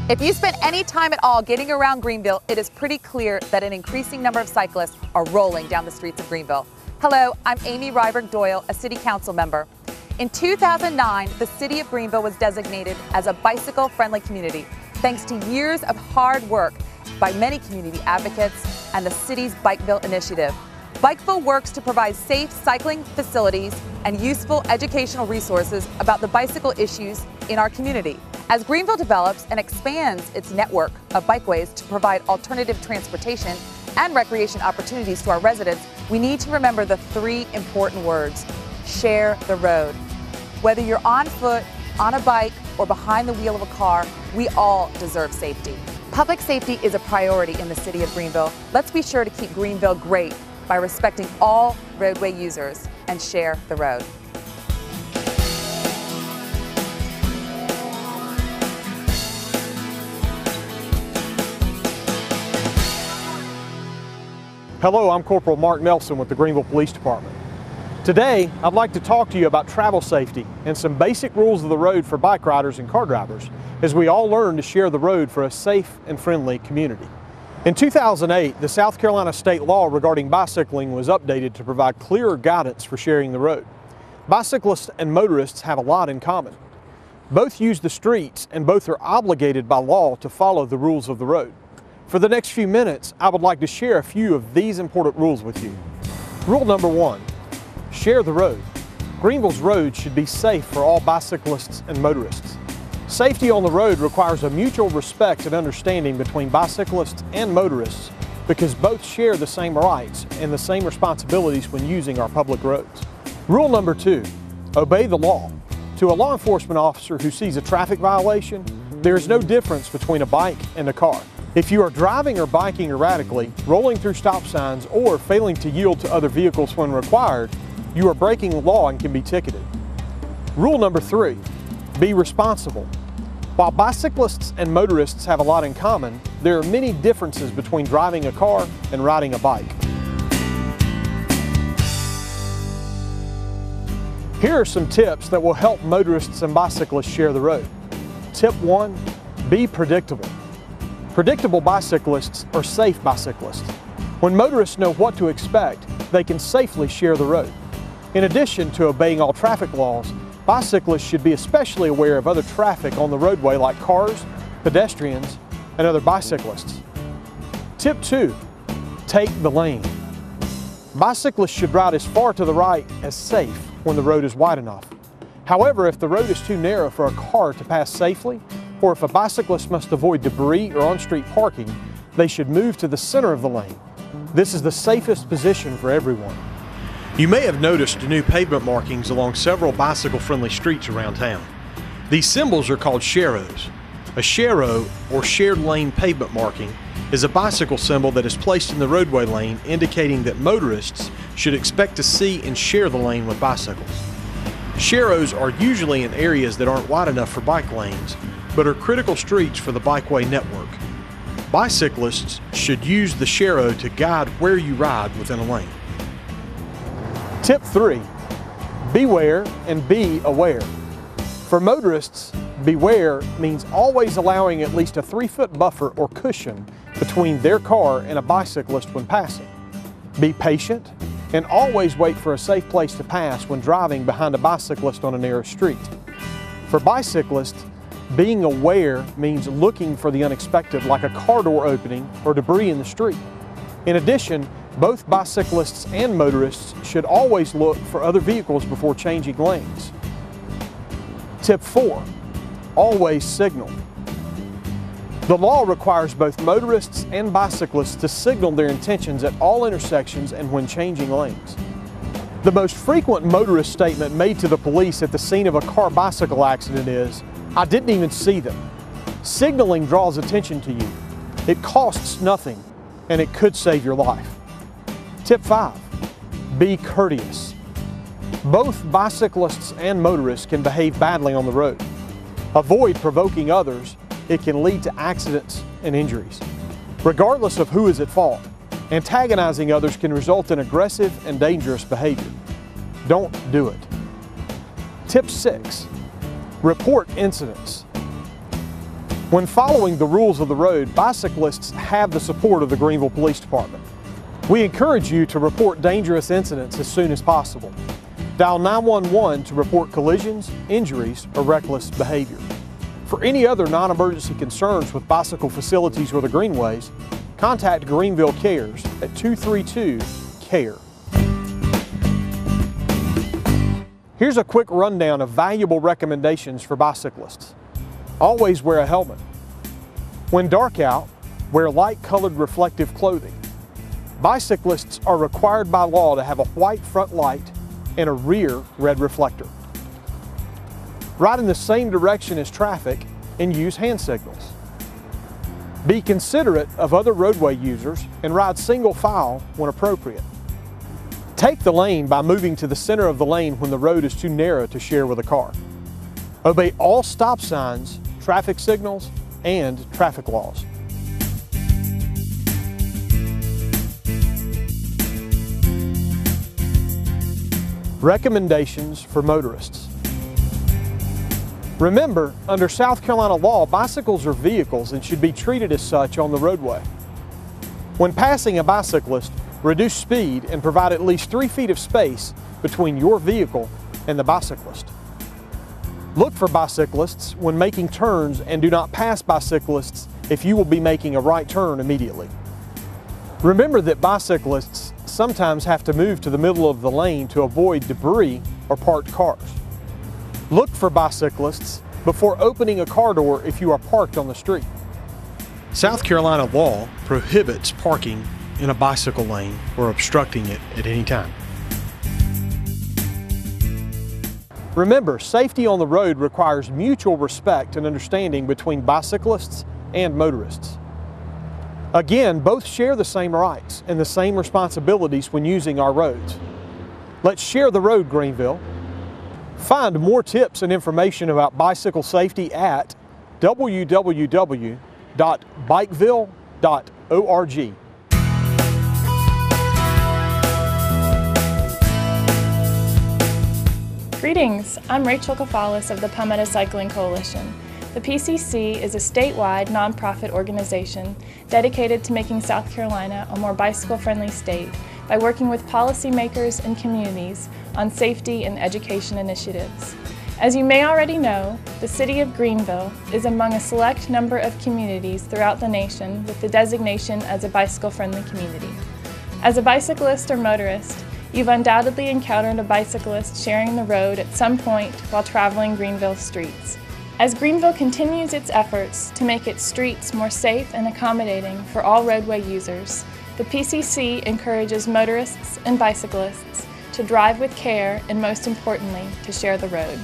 If you spend any time at all getting around Greenville, it is pretty clear that an increasing number of cyclists are rolling down the streets of Greenville. Hello, I'm Amy Ryberg Doyle, a City Council member. In 2009, the City of Greenville was designated as a bicycle-friendly community, thanks to years of hard work by many community advocates and the city's Bikeville initiative. Bikeville works to provide safe cycling facilities and useful educational resources about the bicycle issues in our community. As Greenville develops and expands its network of bikeways to provide alternative transportation and recreation opportunities to our residents, we need to remember the three important words: share the road. Whether you're on foot, on a bike, or behind the wheel of a car, we all deserve safety. Public safety is a priority in the city of Greenville. Let's be sure to keep Greenville great by respecting all roadway users and share the road. Hello, I'm Corporal Mark Nelson with the Greenville Police Department. Today, I'd like to talk to you about travel safety and some basic rules of the road for bike riders and car drivers as we all learn to share the road for a safe and friendly community. In 2008, the South Carolina state law regarding bicycling was updated to provide clearer guidance for sharing the road. Bicyclists and motorists have a lot in common. Both use the streets and both are obligated by law to follow the rules of the road. For the next few minutes, I would like to share a few of these important rules with you. Rule number one, share the road. Greenville's roads should be safe for all bicyclists and motorists. Safety on the road requires a mutual respect and understanding between bicyclists and motorists because both share the same rights and the same responsibilities when using our public roads. Rule number two, obey the law. To a law enforcement officer who sees a traffic violation, there is no difference between a bike and a car. If you are driving or biking erratically, rolling through stop signs, or failing to yield to other vehicles when required, you are breaking the law and can be ticketed. Rule number three, be responsible. While bicyclists and motorists have a lot in common, there are many differences between driving a car and riding a bike. Here are some tips that will help motorists and bicyclists share the road. Tip one, be predictable. Predictable bicyclists are safe bicyclists. When motorists know what to expect, they can safely share the road. In addition to obeying all traffic laws, bicyclists should be especially aware of other traffic on the roadway like cars, pedestrians, and other bicyclists. Tip two, take the lane. Bicyclists should ride as far to the right as safe when the road is wide enough. However, if the road is too narrow for a car to pass safely, or if a bicyclist must avoid debris or on-street parking, they should move to the center of the lane. This is the safest position for everyone. You may have noticed new pavement markings along several bicycle-friendly streets around town. These symbols are called sharrows. A sharrow, or shared lane pavement marking, is a bicycle symbol that is placed in the roadway lane indicating that motorists should expect to see and share the lane with bicycles. Sharrows are usually in areas that aren't wide enough for bike lanes, but are critical streets for the bikeway network. Bicyclists should use the sharrow to guide where you ride within a lane. Tip three, beware and be aware. For motorists, beware means always allowing at least a 3-foot buffer or cushion between their car and a bicyclist when passing. Be patient and always wait for a safe place to pass when driving behind a bicyclist on a narrow street. For bicyclists, being aware means looking for the unexpected, like a car door opening or debris in the street. In addition, both bicyclists and motorists should always look for other vehicles before changing lanes. Tip four, always signal. The law requires both motorists and bicyclists to signal their intentions at all intersections and when changing lanes. The most frequent motorist statement made to the police at the scene of a car-bicycle accident is, "I didn't even see them." Signaling draws attention to you. It costs nothing, and it could save your life. Tip five, be courteous. Both bicyclists and motorists can behave badly on the road. Avoid provoking others. It can lead to accidents and injuries. Regardless of who is at fault, antagonizing others can result in aggressive and dangerous behavior. Don't do it. Tip six, report incidents. When following the rules of the road, bicyclists have the support of the Greenville Police Department. We encourage you to report dangerous incidents as soon as possible. Dial 911 to report collisions, injuries, or reckless behavior. For any other non-emergency concerns with bicycle facilities or the greenways, contact Greenville Cares at 232-CARE. Here's a quick rundown of valuable recommendations for bicyclists. Always wear a helmet. When dark out, wear light-colored reflective clothing. Bicyclists are required by law to have a white front light and a rear red reflector. Ride in the same direction as traffic and use hand signals. Be considerate of other roadway users and ride single file when appropriate. Take the lane by moving to the center of the lane when the road is too narrow to share with a car. Obey all stop signs, traffic signals, and traffic laws. Recommendations for motorists. Remember, under South Carolina law, bicycles are vehicles and should be treated as such on the roadway. When passing a bicyclist, reduce speed and provide at least 3 feet of space between your vehicle and the bicyclist. Look for bicyclists when making turns and do not pass bicyclists if you will be making a right turn immediately. Remember that bicyclists sometimes have to move to the middle of the lane to avoid debris or parked cars. Look for bicyclists before opening a car door if you are parked on the street. South Carolina law prohibits parking in a bicycle lane or obstructing it at any time. Remember, safety on the road requires mutual respect and understanding between bicyclists and motorists. Again, both share the same rights and the same responsibilities when using our roads. Let's share the road, Greenville. Find more tips and information about bicycle safety at www.bikeville.org. Greetings, I'm Rachel Kafalis of the Palmetto Cycling Coalition. The PCC is a statewide nonprofit organization dedicated to making South Carolina a more bicycle-friendly state by working with policymakers and communities on safety and education initiatives. As you may already know, the city of Greenville is among a select number of communities throughout the nation with the designation as a bicycle-friendly community. As a bicyclist or motorist, you've undoubtedly encountered a bicyclist sharing the road at some point while traveling Greenville streets. As Greenville continues its efforts to make its streets more safe and accommodating for all roadway users, the PCC encourages motorists and bicyclists to drive with care and, most importantly, to share the road.